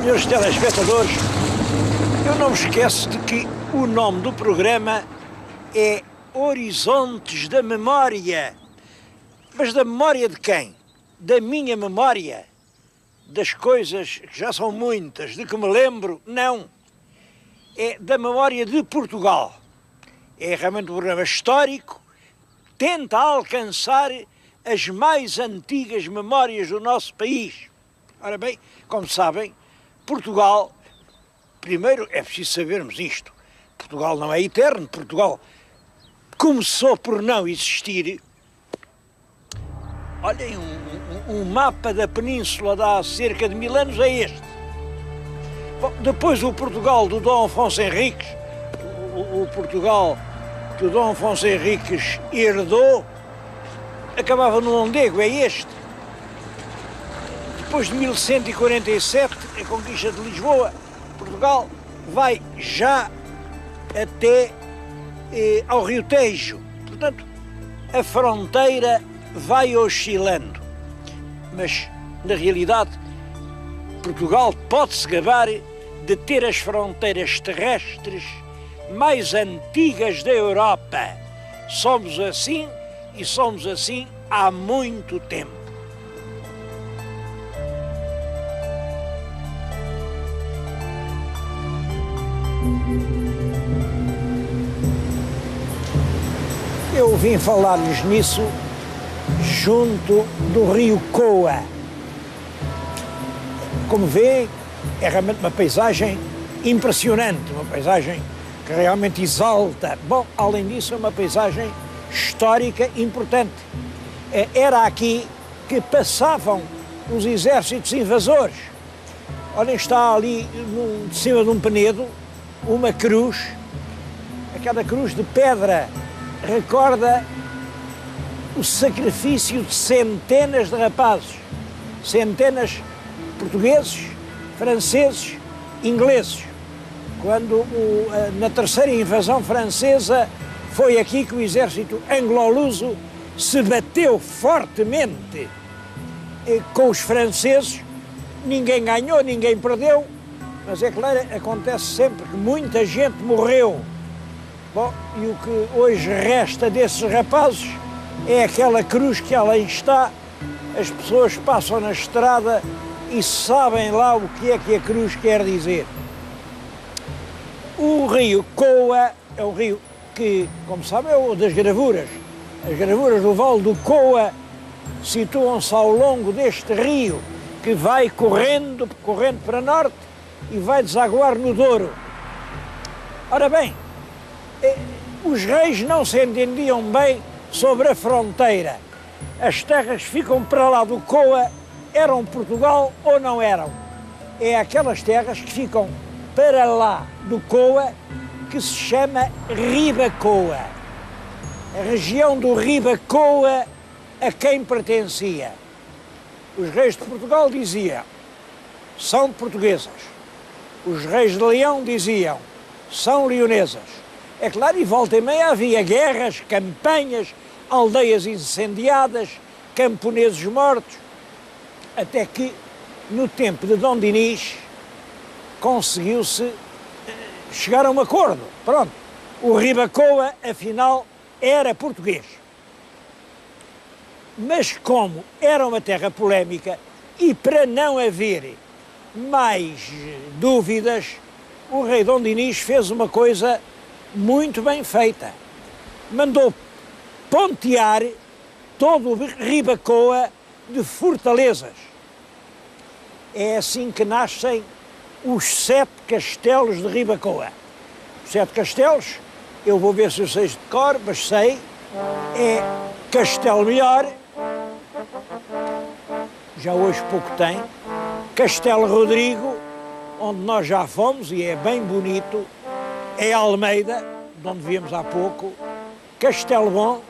Senhores telespectadores, eu não me esqueço de que o nome do programa é Horizontes da Memória. Mas da memória de quem? Da minha memória? Das coisas que já são muitas, de que me lembro? Não. É da memória de Portugal. É realmente um programa histórico, tenta alcançar as mais antigas memórias do nosso país. Ora bem, como sabem, Portugal, primeiro é preciso sabermos isto, Portugal não é eterno, Portugal começou por não existir. Olhem, um mapa da península de há cerca de 1000 anos é este. Bom, depois o Portugal do Dom Afonso Henriques, o Portugal que o Dom Afonso Henriques herdou, acabava no Ondego, é este. Depois de 1147, a conquista de Lisboa, Portugal vai já até ao Rio Tejo. Portanto, a fronteira vai oscilando. Mas, na realidade, Portugal pode-se gabar de ter as fronteiras terrestres mais antigas da Europa. Somos assim e somos assim há muito tempo. Eu vim falar-lhes nisso junto do rio Coa. Como vê, é realmente uma paisagem impressionante, uma paisagem que realmente exalta. Bom, além disso, é uma paisagem histórica importante. Era aqui que passavam os exércitos invasores. Olhem, está ali de cima de um penedo uma cruz. Aquela cruz de pedra recorda o sacrifício de centenas de rapazes, centenas portugueses, franceses, ingleses. Quando na terceira invasão francesa foi aqui que o exército anglo-luso se bateu fortemente com os franceses. Ninguém ganhou, ninguém perdeu, mas é claro, acontece sempre que muita gente morreu. Bom, e o que hoje resta desses rapazes é aquela cruz que além está. As pessoas passam na estrada e sabem lá o que a cruz quer dizer. O rio Coa é um rio que, como sabem, é o das gravuras. As gravuras do Vale do Coa situam-se ao longo deste rio que vai correndo para norte e vai desaguar no Douro. Ora bem, os reis não se entendiam bem sobre a fronteira. As terras que ficam para lá do Coa eram Portugal ou não eram? É aquelas terras que ficam para lá do Coa que se chama Ribacoa. A região do Ribacoa a quem pertencia? Os reis de Portugal diziam, são portuguesas. Os reis de Leão diziam, são leonesas. É claro, e volta e meia havia guerras, campanhas, aldeias incendiadas, camponeses mortos, até que, no tempo de Dom Dinis, conseguiu-se chegar a um acordo. Pronto, o Ribacoa, afinal, era português. Mas como era uma terra polémica e para não haver mais dúvidas, o rei Dom Dinis fez uma coisa muito bem feita. Mandou pontear todo o Ribacoa de fortalezas. É assim que nascem os 7 castelos de Ribacoa. Os 7 castelos, eu vou ver se eu sei de cor, mas sei, é Castelo Melhor, já hoje pouco tem, Castelo Rodrigo, onde nós já fomos e é bem bonito, é Almeida, de onde viemos há pouco, Castelo Bom,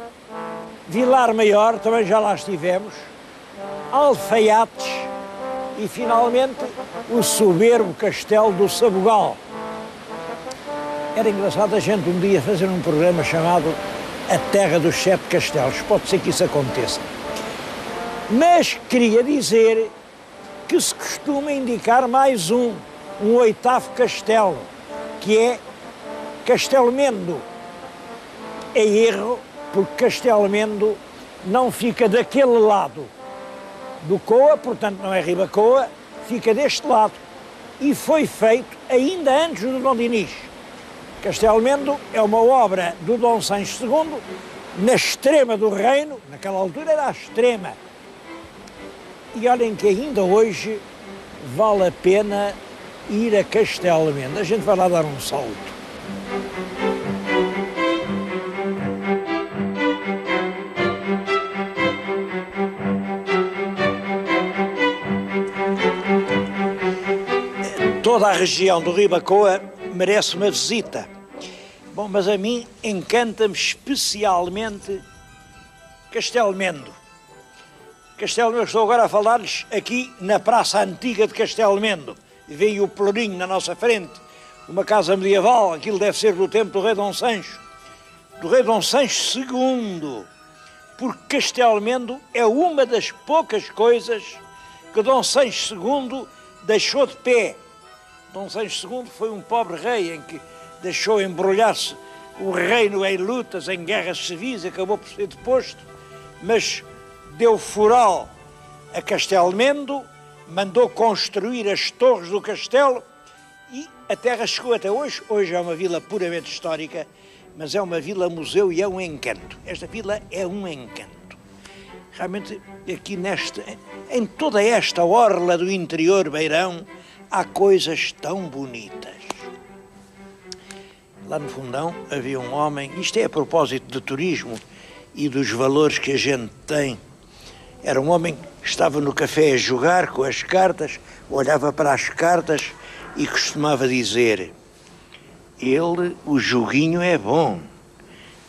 Vilar Maior, também já lá estivemos, Alfaiates e, finalmente, o soberbo Castelo do Sabugal. Era engraçado a gente um dia fazer um programa chamado A Terra dos 7 Castelos. Pode ser que isso aconteça. Mas queria dizer que que se costuma indicar mais um oitavo castelo, que é Castelmendo. É erro, porque Castelmendo não fica daquele lado do Coa, portanto não é Ribacoa, fica deste lado. E foi feito ainda antes do Dom Dinis. Castelmendo é uma obra do Dom Sancho II, na extrema do reino, naquela altura era a extrema. E olhem que ainda hoje vale a pena ir a Castelmendo. A gente vai lá dar um salto. Toda a região do Ribacoa merece uma visita. Bom, mas a mim encanta-me especialmente Castelmendo. Castelmendo, estou agora a falar-lhes aqui na Praça Antiga de Castelmendo. Vem o Pelourinho na nossa frente, uma casa medieval, aquilo deve ser do tempo do rei Dom Sancho. Do rei Dom Sancho II, porque Castelmendo é uma das poucas coisas que Dom Sancho II deixou de pé. Dom Sancho II foi um pobre rei em que deixou embrulhar-se o reino em lutas, em guerras civis, acabou por ser deposto, mas deu foral a Castelmendo, mandou construir as torres do castelo e a terra chegou até hoje. Hoje é uma vila puramente histórica, mas é uma vila museu e é um encanto. Esta vila é um encanto. Realmente, aqui em toda esta orla do interior beirão, há coisas tão bonitas. Lá no fundão havia um homem, isto é a propósito de turismo e dos valores que a gente tem. Era um homem que estava no café a jogar com as cartas, olhava para as cartas e costumava dizer: o joguinho é bom,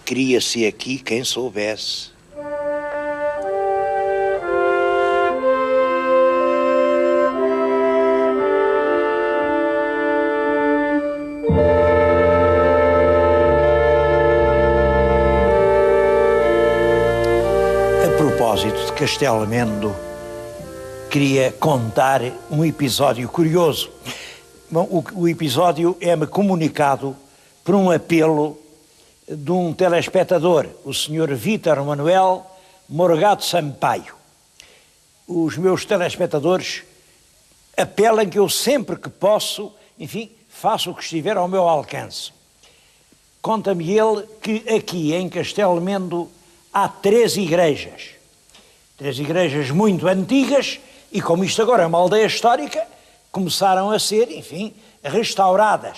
cria-se aqui quem soubesse. De Castelmendo, queria contar um episódio curioso. Bom, o episódio é-me comunicado por um apelo de um telespectador, o Sr. Vítor Manuel Morgado Sampaio. Os meus telespectadores apelam que eu sempre que posso, enfim, faço o que estiver ao meu alcance. Conta-me ele que aqui em Castelmendo há 3 igrejas. 3 igrejas muito antigas e, como isto agora é uma aldeia histórica, começaram a ser, enfim, restauradas.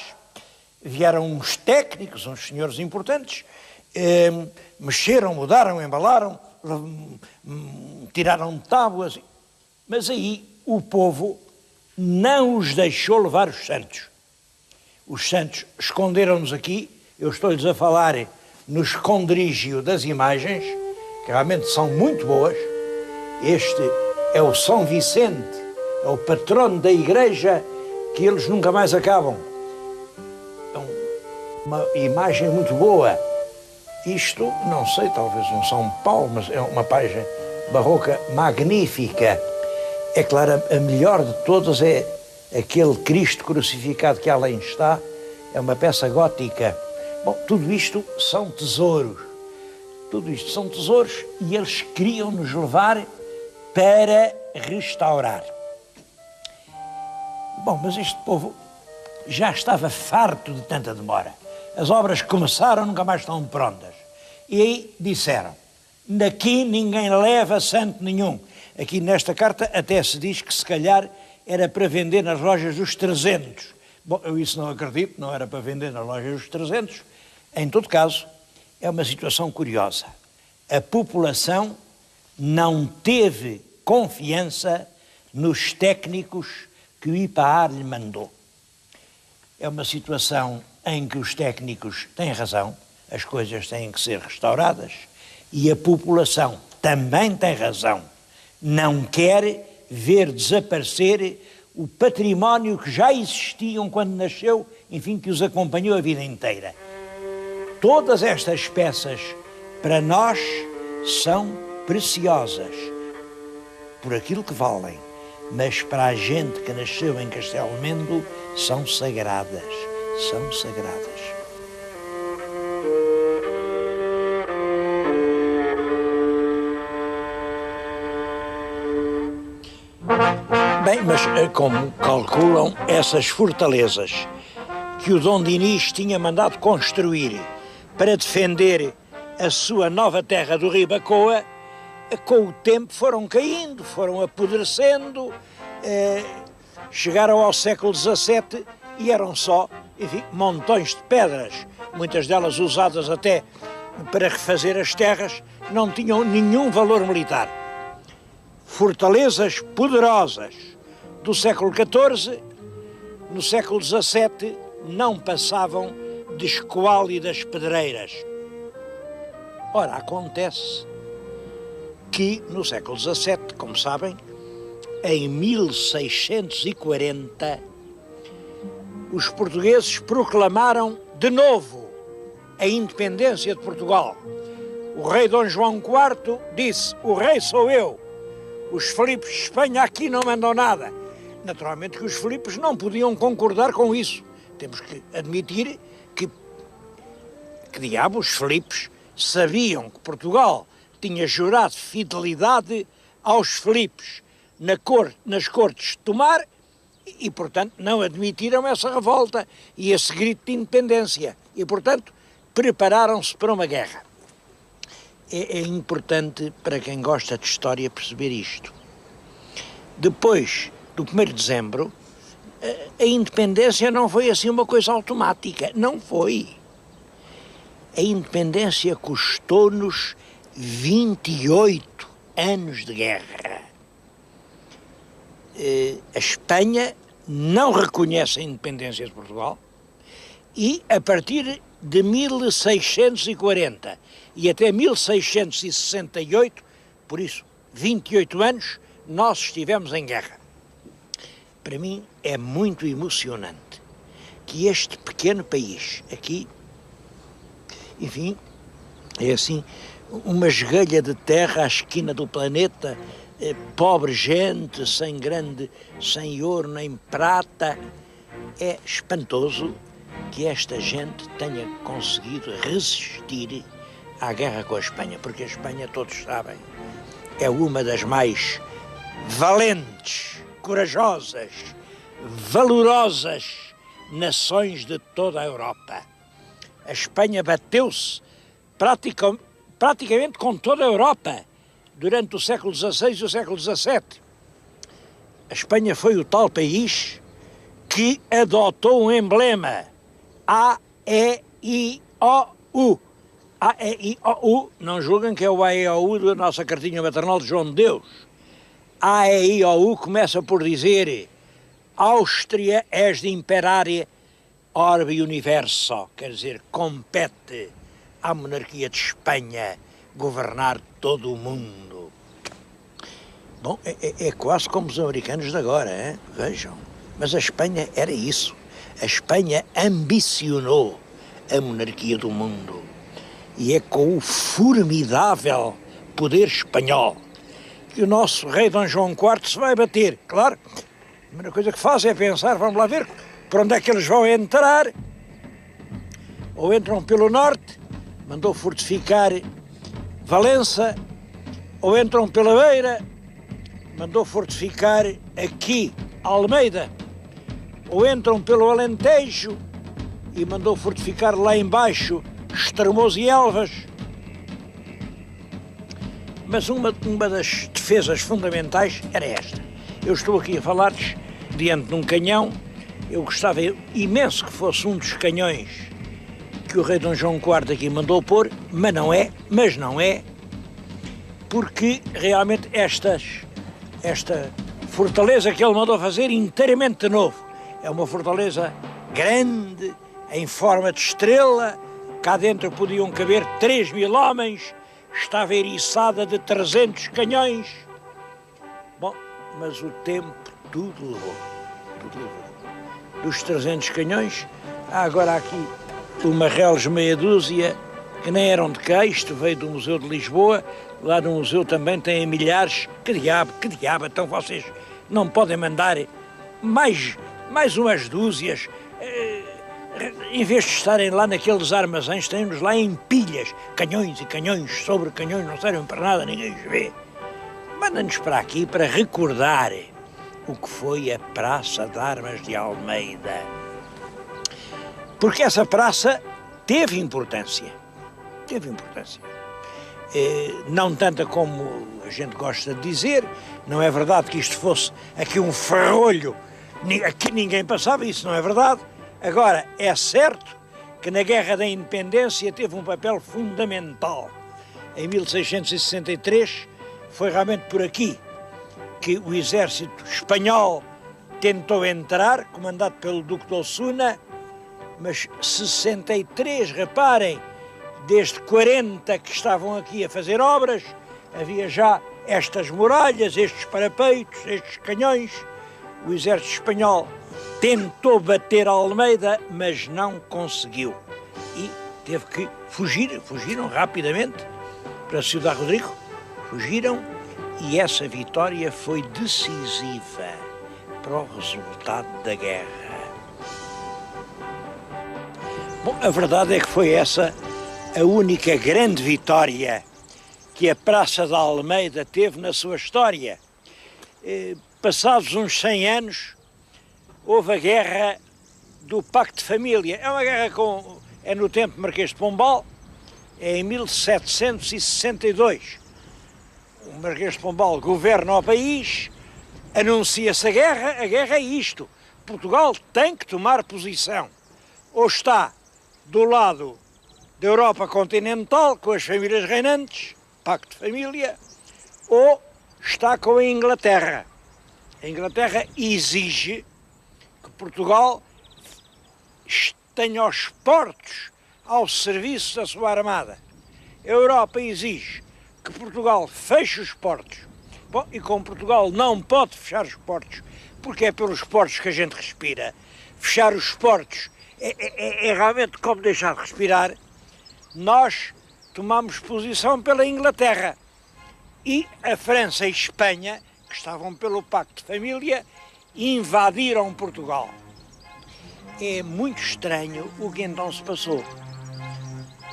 Vieram uns técnicos, uns senhores importantes, mexeram, mudaram, embalaram, tiraram tábuas, mas aí o povo não os deixou levar os santos. Os santos esconderam-nos aqui, eu estou-lhes a falar no esconderijo das imagens, que realmente são muito boas. Este é o São Vicente, é o patrono da igreja, que eles nunca mais acabam. É uma imagem muito boa. Isto, não sei, talvez um São Paulo, mas é uma página barroca magnífica. É claro, a melhor de todas é aquele Cristo crucificado que além está, é uma peça gótica. Bom, tudo isto são tesouros. Tudo isto são tesouros e eles queriam nos levar para restaurar. Bom, mas este povo já estava farto de tanta demora. As obras começaram, nunca mais estão prontas. E aí disseram: daqui ninguém leva santo nenhum. Aqui nesta carta até se diz que se calhar era para vender nas lojas dos 300. Bom, eu isso não acredito, não era para vender nas lojas dos 300. Em todo caso, é uma situação curiosa. A população não teve confiança nos técnicos que o IPAAR lhe mandou. É uma situação em que os técnicos têm razão, as coisas têm que ser restauradas, e a população também tem razão. Não quer ver desaparecer o património que já existiam quando nasceu, enfim, que os acompanhou a vida inteira. Todas estas peças, para nós, são preciosas por aquilo que valem, mas para a gente que nasceu em Castelo Mendo são sagradas, são sagradas. Bem, mas como calculam essas fortalezas que o Dom Dinis tinha mandado construir para defender a sua nova terra do Ribacoa, com o tempo foram caindo, foram apodrecendo, chegaram ao século XVII e eram só, enfim, montões de pedras, muitas delas usadas até para refazer as terras, não tinham nenhum valor militar. Fortalezas poderosas do século XIV, no século XVII, não passavam de esquálidas pedreiras. Ora, acontece que no século XVII, como sabem, em 1640, os portugueses proclamaram de novo a independência de Portugal. O rei Dom João IV disse: o rei sou eu, os Filipes de Espanha aqui não mandam nada. Naturalmente que os Filipes não podiam concordar com isso. Temos que admitir que diabo, os Filipes sabiam que Portugal tinha jurado fidelidade aos Filipes nas cortes de Tomar e, portanto, não admitiram essa revolta e esse grito de independência. E, portanto, prepararam-se para uma guerra. É importante para quem gosta de história perceber isto. Depois do 1º de dezembro, a independência não foi assim uma coisa automática. Não foi. A independência custou-nos 28 anos de guerra. A Espanha não reconhece a independência de Portugal e, a partir de 1640 e até 1668, por isso, 28 anos, nós estivemos em guerra. Para mim é muito emocionante que este pequeno país aqui, enfim, é assim, uma esgalha de terra à esquina do planeta, pobre gente, sem ouro nem prata. É espantoso que esta gente tenha conseguido resistir à guerra com a Espanha, porque a Espanha, todos sabem, é uma das mais valentes, corajosas, valorosas nações de toda a Europa. A Espanha bateu-se praticamente com toda a Europa durante o século XVI e o século XVII. A Espanha foi o tal país que adotou um emblema A-E-I-O-U. A-E-I-O-U, não julguem que é o A-E-I-O-U da nossa cartinha maternal de João de Deus. A-E-I-O-U começa por dizer: Áustria és de imperare orbe universo, quer dizer, compete à monarquia de Espanha governar todo o mundo. Bom, é quase como os americanos de agora, hein? Vejam. Mas a Espanha era isso. A Espanha ambicionou a monarquia do mundo. E é com o formidável poder espanhol que o nosso rei Dom João IV se vai bater. Claro, a primeira coisa que faz é pensar, vamos lá ver por onde é que eles vão entrar. Ou entram pelo norte, mandou fortificar Valença, ou entram pela beira, mandou fortificar aqui Almeida, ou entram pelo Alentejo e mandou fortificar lá embaixo Estremoz e Elvas. Mas uma das defesas fundamentais era esta. Eu estou aqui a falar-lhes diante de um canhão. Eu gostava imenso que fosse um dos canhões que o rei Dom João IV aqui mandou pôr, mas não é, porque realmente esta fortaleza que ele mandou fazer inteiramente de novo, é uma fortaleza grande, em forma de estrela, cá dentro podiam caber 3.000 homens, estava eriçada de 300 canhões. Bom, mas o tempo tudo levou. Dos 300 canhões, há agora aqui uma reles meia dúzia que nem eram de cá, isto veio do Museu de Lisboa, lá no museu também têm milhares. Que diabo, então vocês não podem mandar mais umas dúzias. Em vez de estarem lá naqueles armazéns, têm-nos lá em pilhas, canhões e canhões sobre canhões, não servem para nada, ninguém os vê. Manda-nos para aqui para recordar o que foi a Praça de Armas de Almeida. Porque essa praça teve importância. Teve importância. Não tanta como a gente gosta de dizer, não é verdade que isto fosse aqui um ferrolho, aqui ninguém passava, isso não é verdade. Agora, é certo que na Guerra da Independência teve um papel fundamental. Em 1663 foi realmente por aqui que o exército espanhol tentou entrar, comandado pelo Duque de Osuna, mas 63, reparem, desde 40 que estavam aqui a fazer obras, havia já estas muralhas, estes parapeitos, estes canhões. O exército espanhol tentou bater a Almeida, mas não conseguiu. E teve que fugir, fugiram rapidamente para a Ciudad Rodrigo, fugiram, e essa vitória foi decisiva para o resultado da guerra. Bom, a verdade é que foi essa a única grande vitória que a Praça da Almeida teve na sua história. Passados uns 100 anos, houve a Guerra do Pacto de Família. É uma guerra é no tempo de Marquês de Pombal, é em 1762. O Marquês de Pombal governa o país, anuncia-se a guerra é isto. Portugal tem que tomar posição. Ou está do lado da Europa continental, com as famílias reinantes, Pacto de Família, ou está com a Inglaterra. A Inglaterra exige que Portugal tenha os portos ao serviço da sua armada. A Europa exige que Portugal feche os portos. Bom, e como Portugal não pode fechar os portos, porque é pelos portos que a gente respira, fechar os portos é realmente como deixar de respirar, nós tomamos posição pela Inglaterra. E a França e a Espanha, que estavam pelo Pacto de Família, invadiram Portugal. É muito estranho o que então se passou.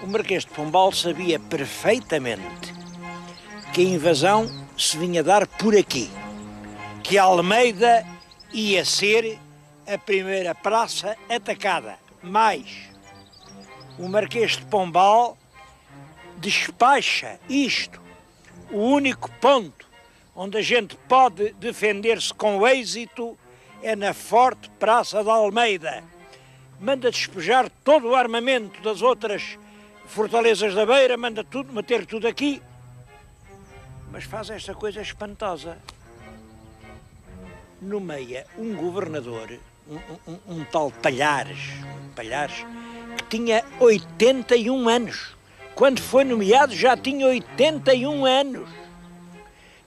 O Marquês de Pombal sabia perfeitamente que a invasão se vinha dar por aqui, que Almeida ia ser a primeira praça atacada. Mas o Marquês de Pombal despacha isto, o único ponto onde a gente pode defender-se com êxito é na forte Praça da Almeida. Manda despejar todo o armamento das outras fortalezas da beira, manda tudo, meter tudo aqui, mas faz esta coisa espantosa. Nomeia um governador, um tal Palhares, que tinha 81 anos. Quando foi nomeado já tinha 81 anos.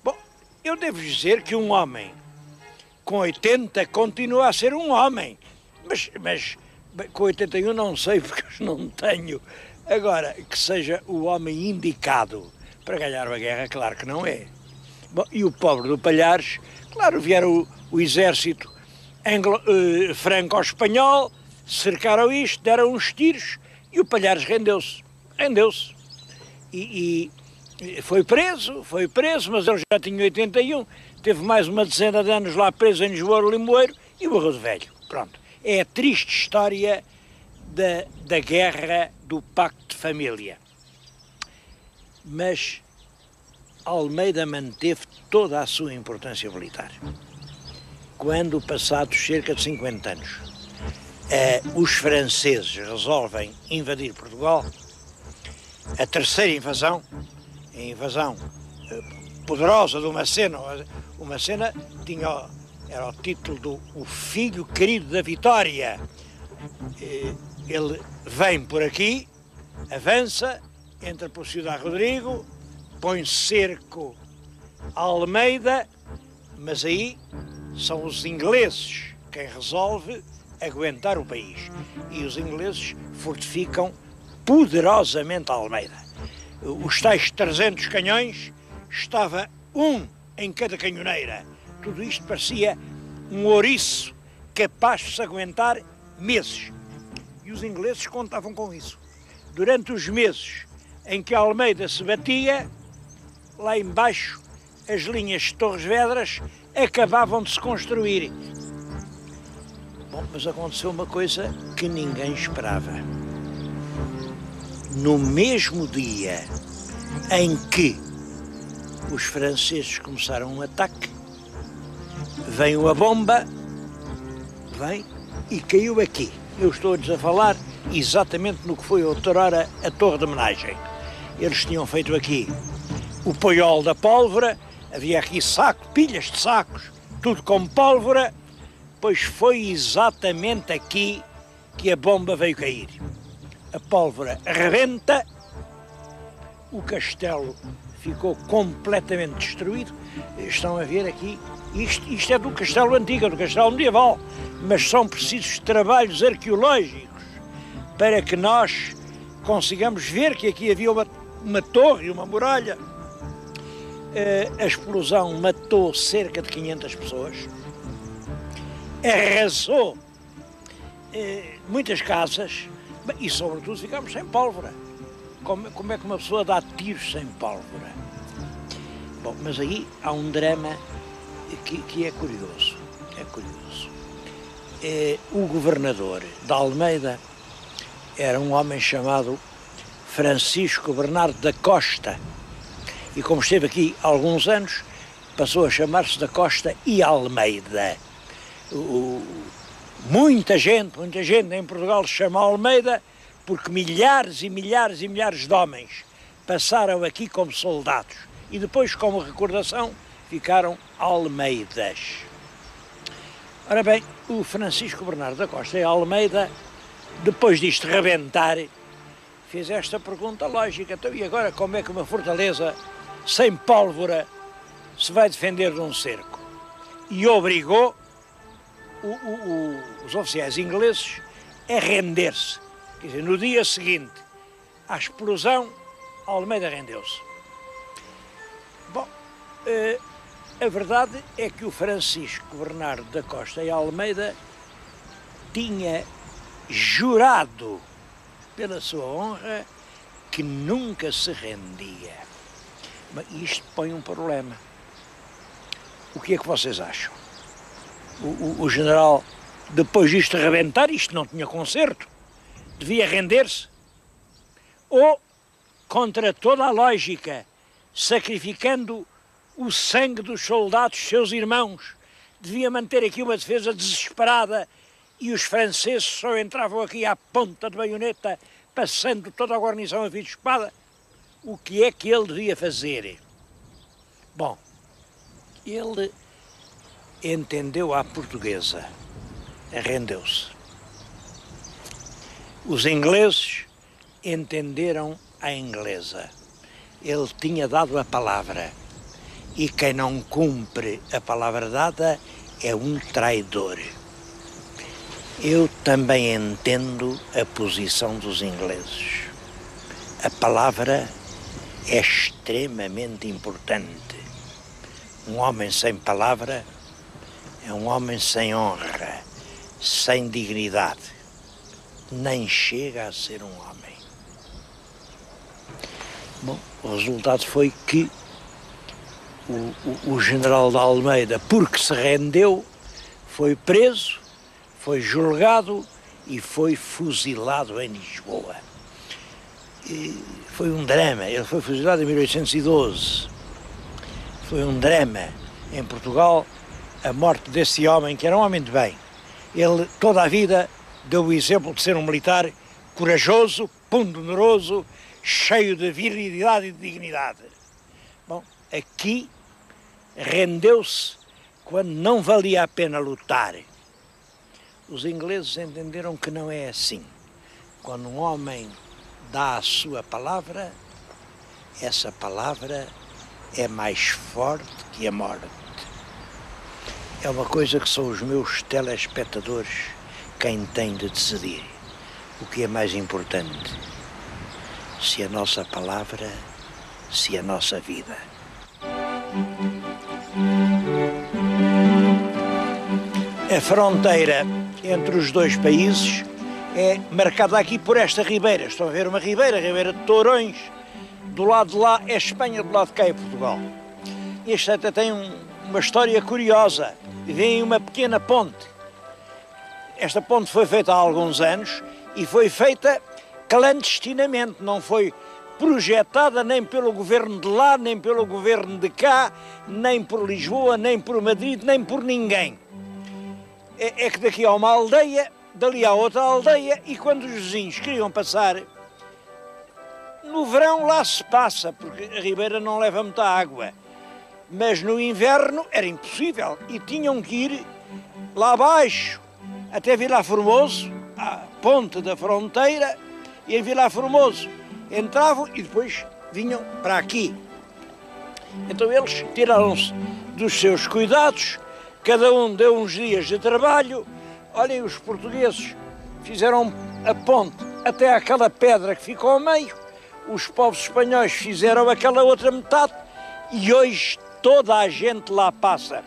Bom, eu devo dizer que um homem com 80 continua a ser um homem, mas com 81 não sei porque eu não tenho. Agora, que seja o homem indicado para ganhar uma guerra, claro que não é. Bom, e o pobre do Palhares, claro, vieram o exército franco-espanhol, cercaram isto, deram uns tiros e o Palhares rendeu-se. E foi preso, mas ele já tinha 81, teve mais uma dezena de anos lá preso em Lisboa, Limoeiro, e morreu de velho. Pronto. É a triste história da guerra do Pacto de Família. Mas Almeida manteve toda a sua importância militar. Quando, passados cerca de 50 anos, os franceses resolvem invadir Portugal, a terceira invasão, a invasão poderosa do Macena. O Macena era o título do O Filho Querido da Vitória. Ele vem por aqui, avança, entra por Ciudad Rodrigo, põe cerco a Almeida, mas aí são os ingleses quem resolve aguentar o país. E os ingleses fortificam poderosamente a Almeida. Os tais 300 canhões, estava um em cada canhoneira. tudo isto parecia um ouriço capaz de se aguentar meses. E os ingleses contavam com isso. Durante os meses em que Almeida se batia, lá embaixo as linhas de Torres Vedras acabavam de se construir. Bom, mas aconteceu uma coisa que ninguém esperava. No mesmo dia em que os franceses começaram um ataque, veio a bomba, vem e caiu aqui. Eu estou-lhes a falar exatamente no que foi outrora a torre de homenagem. Eles tinham feito aqui o poiol da pólvora, havia aqui pilhas de sacos, tudo com pólvora, pois foi exatamente aqui que a bomba veio cair. A pólvora rebenta, o castelo ficou completamente destruído. Estão a ver aqui, isto é do castelo antigo, do castelo medieval, mas são precisos trabalhos arqueológicos para que nós consigamos ver que aqui havia uma torre, uma muralha. A explosão matou cerca de 500 pessoas, arrasou muitas casas e, sobretudo, ficámos sem pólvora. Como é que uma pessoa dá tiros sem pólvora? Bom, mas aí há um drama que é curioso. É curioso. O governador da Almeida era um homem chamado Francisco Bernardo da Costa. E como esteve aqui há alguns anos, passou a chamar-se da Costa e Almeida. Muita gente em Portugal se chama Almeida porque milhares e milhares e milhares de homens passaram aqui como soldados e depois, como recordação, ficaram Almeidas. Ora bem, o Francisco Bernardo da Costa e Almeida, depois disto rebentar, fez esta pergunta lógica: então, e agora como é que uma fortaleza sem pólvora se vai defender de um cerco? E obrigou os oficiais ingleses a render-se. Quer dizer, no dia seguinte à explosão, Almeida rendeu-se. Bom, a verdade é que o Francisco Bernardo da Costa e Almeida tinha jurado pela sua honra que nunca se rendia. Mas isto põe um problema. O que é que vocês acham? O general, depois disto rebentar, isto não tinha conserto, devia render-se? Ou, contra toda a lógica, sacrificando o sangue dos soldados, seus irmãos, devia manter aqui uma defesa desesperada e os franceses só entravam aqui à ponta de baioneta, passando toda a guarnição a fio de espada? O que é que ele devia fazer? Bom, ele entendeu à portuguesa, rendeu-se. Os ingleses entenderam à inglesa. Ele tinha dado a palavra e quem não cumpre a palavra dada é um traidor. Eu também entendo a posição dos ingleses. A palavra é extremamente importante. Um homem sem palavra é um homem sem honra, sem dignidade. Nem chega a ser um homem. Bom, o resultado foi que o general de Almeida, porque se rendeu, foi preso, foi julgado e foi fuzilado em Lisboa. E foi um drama. Ele foi fuzilado em 1812. Foi um drama em Portugal a morte desse homem, que era um homem de bem. Ele toda a vida deu o exemplo de ser um militar corajoso, pundonoroso, cheio de virilidade e de dignidade. Bom, aqui rendeu-se quando não valia a pena lutar. Os ingleses entenderam que não é assim. Quando um homem dá a sua palavra, essa palavra é mais forte que a morte. É uma coisa que são os meus telespectadores quem tem de decidir. O que é mais importante? Se a nossa palavra, se a nossa vida. A fronteira entre os dois países é marcada aqui por esta ribeira. Estão a ver uma ribeira, a Ribeira de Tourões. Do lado de lá é Espanha, do lado de cá é Portugal. Este até tem uma história curiosa. Vem uma pequena ponte. Esta ponte foi feita há alguns anos e foi feita clandestinamente, não foi projetada nem pelo governo de lá, nem pelo governo de cá, nem por Lisboa, nem por Madrid, nem por ninguém. É que daqui há uma aldeia, dali há outra aldeia, e quando os vizinhos queriam passar, no verão lá se passa, porque a ribeira não leva muita água, mas no inverno era impossível e tinham que ir lá abaixo, até Vilar Formoso, à ponte da fronteira, e em Vilar Formoso entravam e depois vinham para aqui. Então eles tiraram-se dos seus cuidados, cada um deu uns dias de trabalho. Olhem, os portugueses fizeram a ponte até aquela pedra que ficou ao meio, os povos espanhóis fizeram aquela outra metade e hoje toda a gente lá passa.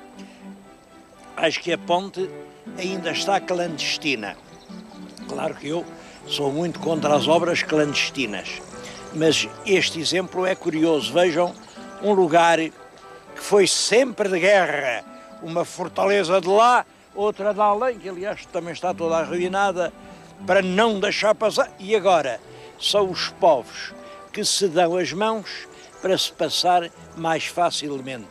Acho que a ponte ainda está clandestina. Claro que eu sou muito contra as obras clandestinas, mas este exemplo é curioso. Vejam, um lugar que foi sempre de guerra, uma fortaleza de lá, outra de além, que aliás também está toda arruinada, para não deixar passar. E agora são os povos que se dão as mãos para se passar mais facilmente.